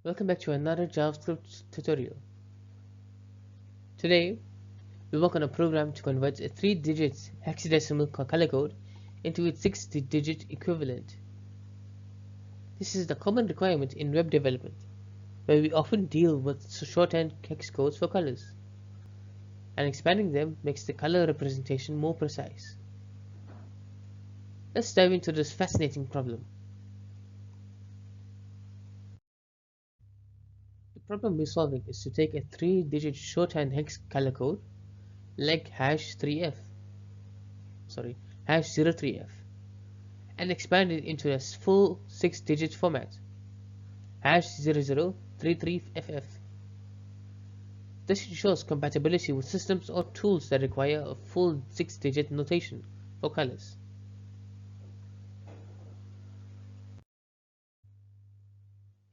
Welcome back to another JavaScript tutorial. Today, we work on a program to convert a 3-digit hexadecimal color code into its 6-digit equivalent. This is the common requirement in web development, where we often deal with shorthand hex codes for colors, and expanding them makes the color representation more precise. Let's dive into this fascinating problem. The problem we're solving is to take a 3-digit shorthand hex color code like #03f and expand it into a full 6-digit format #0033ff. This ensures compatibility with systems or tools that require a full 6-digit notation for colors.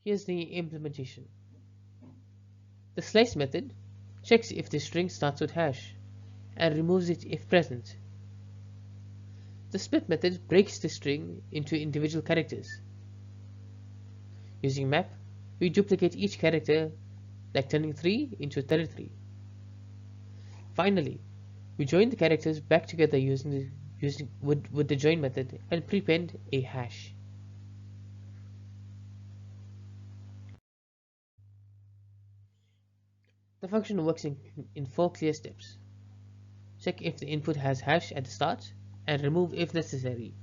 Here's the implementation. The slice method checks if the string starts with hash and removes it if present. The split method breaks the string into individual characters. Using map, we duplicate each character, like turning 3 into 33. Finally, we join the characters back together with the join method and prepend a hash. The function works in 4 clear steps. Check if the input has hash at the start and remove if necessary.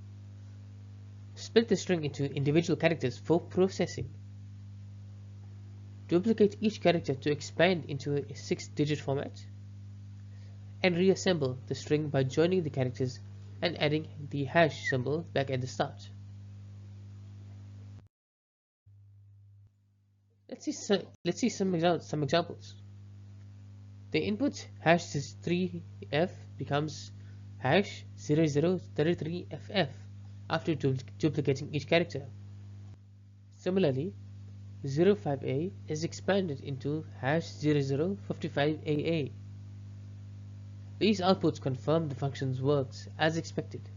Split the string into individual characters for processing. Duplicate each character to expand into a 6-digit format. And reassemble the string by joining the characters and adding the hash symbol back at the start. Let's see some examples. The input #3f becomes #0033ff after duplicating each character. Similarly, 05a is expanded into #0055aa. These outputs confirm the function works as expected.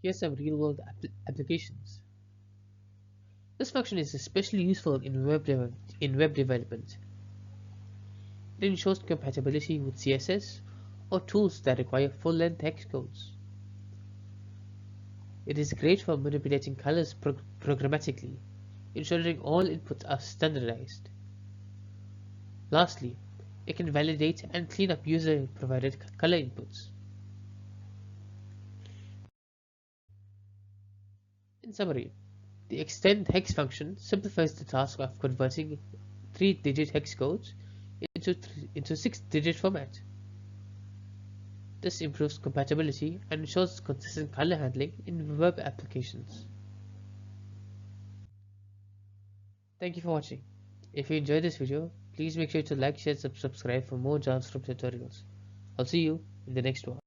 Here's some real-world applications. This function is especially useful in web development. It ensures compatibility with CSS or tools that require full-length hex codes. It is great for manipulating colors programmatically, ensuring all inputs are standardized. Lastly, it can validate and clean up user-provided color inputs. In summary, the extend hex function simplifies the task of converting 3-digit hex codes into 6-digit format. This improves compatibility and ensures consistent color handling in web applications. Thank you for watching. If you enjoyed this video, please make sure to like, share, and subscribe for more JavaScript tutorials. I'll see you in the next one.